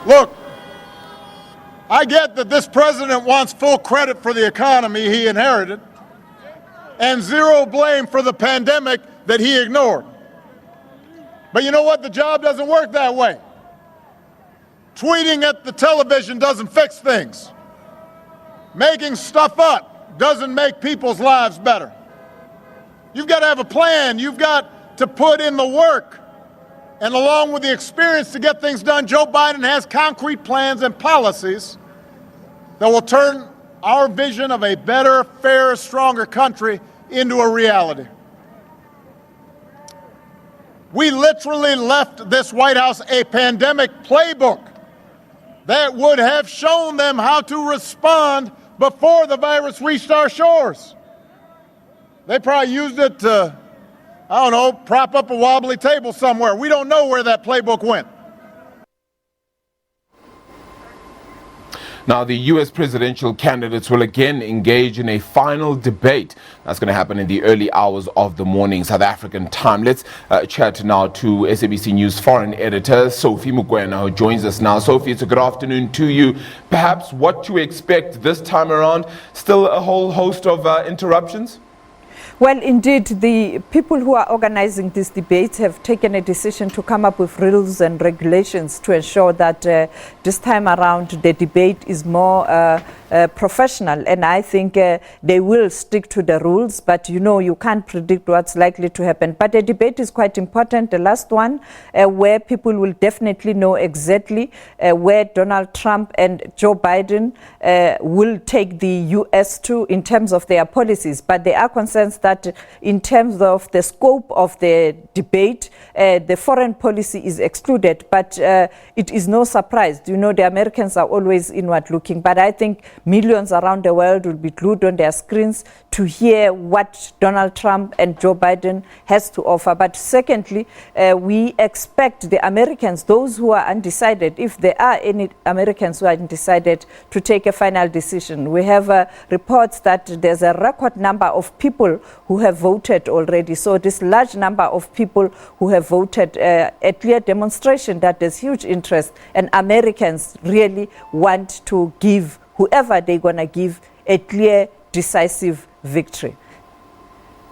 Look, I get that this president wants full credit for the economy he inherited and zero blame for the pandemic that he ignored. But you know what? The job doesn't work that way. Tweeting at the television doesn't fix things. Making stuff up doesn't make people's lives better. You've got to have a plan. You've got to put in the work. And along with the experience to get things done, Joe Biden has concrete plans and policies that will turn our vision of a better, fairer, stronger country into a reality. We literally left this White House a pandemic playbook that would have shown them how to respond before the virus reached our shores. They probably used it to, I don't know, prop up a wobbly table somewhere. We don't know where that playbook went. Now, the U.S. presidential candidates will again engage in a final debate. That's going to happen in the early hours of the morning, South African time. Let's chat now to SABC News foreign editor Sophie Mokoena, who joins us now. Sophie, it's a good afternoon to you. Perhaps what to expect this time around? Still a whole host of interruptions? Well, indeed, the people who are organizing this debate have taken a decision to come up with rules and regulations to ensure that this time around the debate is more professional. And I think they will stick to the rules, but you can't predict what's likely to happen. But the debate is quite important, the last one, where people will definitely know exactly where Donald Trump and Joe Biden will take the U.S. to in terms of their policies. But there are concerns that in terms of the scope of the debate, the foreign policy is excluded. But it is no surprise. The Americans are always inward looking. But I think millions around the world will be glued on their screens to hear what Donald Trump and Joe Biden has to offer. But secondly, we expect the Americans, those who are undecided, if there are any Americans who are undecided, to take a final decision. We have reports that there's a record number of people who have voted already. So this large number of people who have voted, a clear demonstration that there's huge interest, and Americans really want to give whoever they're going to give a clear, decisive victory.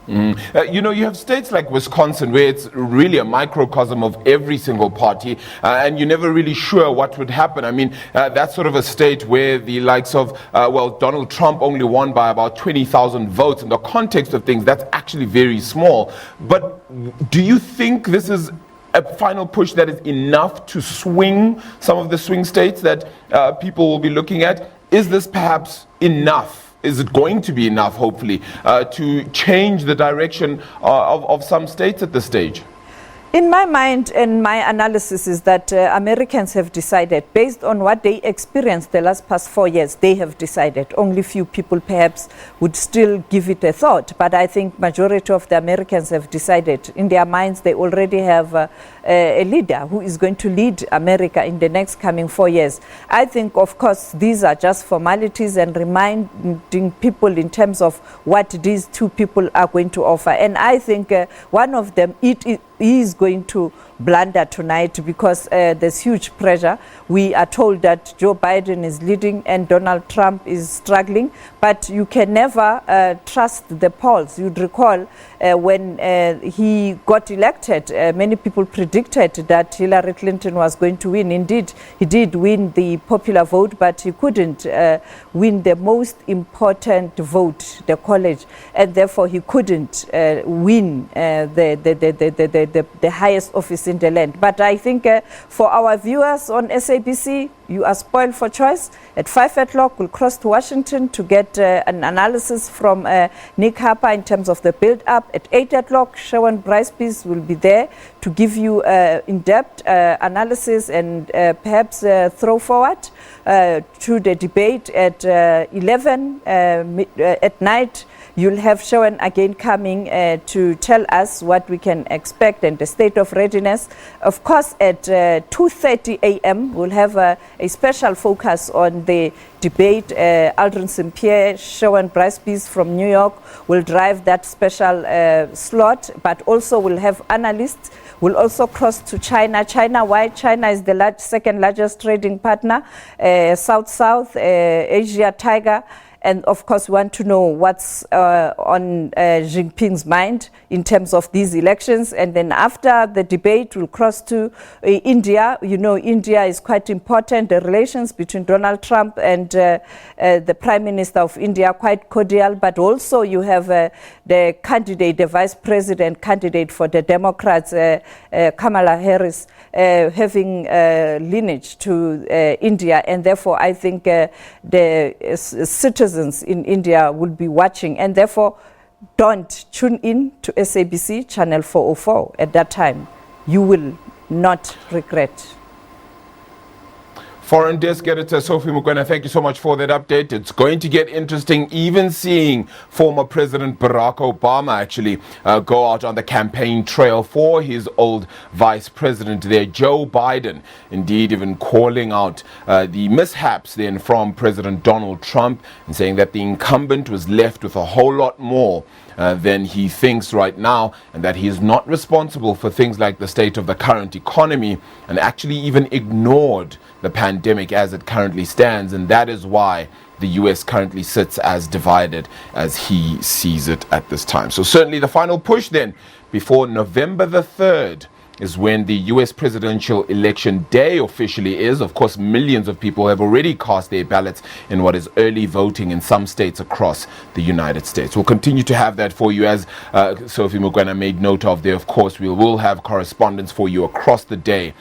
You have states like Wisconsin where it's really a microcosm of every single party, and you're never really sure what would happen. I mean, that's sort of a state where the likes of, Donald Trump only won by about 20,000 votes. In the context of things, that's actually very small. But do you think this is a final push that is enough to swing some of the swing states that people will be looking at? Is this perhaps enough? Is it going to be enough, hopefully, to change the direction of some states at this stage? In my mind and my analysis is that Americans have decided, based on what they experienced the past 4 years, they have decided. Only few people perhaps would still give it a thought, but I think majority of the Americans have decided. In their minds, they already have a leader who is going to lead America in the next coming 4 years. I think, of course, these are just formalities and reminding people in terms of what these two people are going to offer. And I think one of them, he is going to blunder tonight because there's huge pressure. We are told that Joe Biden is leading and Donald Trump is struggling, but you can never trust the polls. You'd recall when he got elected, many people predicted that Hillary Clinton was going to win. Indeed, he did win the popular vote, but he couldn't win the most important vote, the college, and therefore he couldn't win the highest office in the land. But I think for our viewers on SABC, you are spoiled for choice. At 5 o'clock, we'll cross to Washington to get an analysis from Nick Harper in terms of the build-up. At 8 o'clock, Sharon Bryce-Pease will be there to give you in-depth analysis and perhaps throw forward to the debate at 11 at night. You'll have Sharon again coming to tell us what we can expect and the state of readiness. Of course, at 2:30 a.m., we'll have a special focus on the debate. Aldrin St. Pierre, Sherwin Bryce-Pease from New York will drive that special slot, but also will have analysts. Will also cross to China. China is the second largest trading partner, South-South, Asia Tiger. And of course, we want to know what's on Jinping's mind in terms of these elections. And then after the debate, we'll cross to India. You know, India is quite important. The relations between Donald Trump and the Prime Minister of India are quite cordial. But also you have the candidate, the vice president candidate for the Democrats, Kamala Harris, having lineage to India. And therefore, I think the citizens in India will be watching, and therefore don't tune in to SABC channel 404 at that time. You will not regret. Foreign Desk Editor Sophie Mokoena, thank you so much for that update. It's going to get interesting, even seeing former President Barack Obama actually go out on the campaign trail for his old vice president there, Joe Biden. Indeed, even calling out the mishaps then from President Donald Trump and saying that the incumbent was left with a whole lot more than he thinks right now, and that he is not responsible for things like the state of the current economy, and actually even ignored the pandemic as it currently stands. And that is why the US currently sits as divided as he sees it at this time. So certainly the final push then before November the 3rd is when the US presidential election day officially is. Of course, millions of people have already cast their ballots in what is early voting in some states across the United States. We'll continue to have that for you, as Sophie Mokoena made note of there. Of course, we will have correspondence for you across the day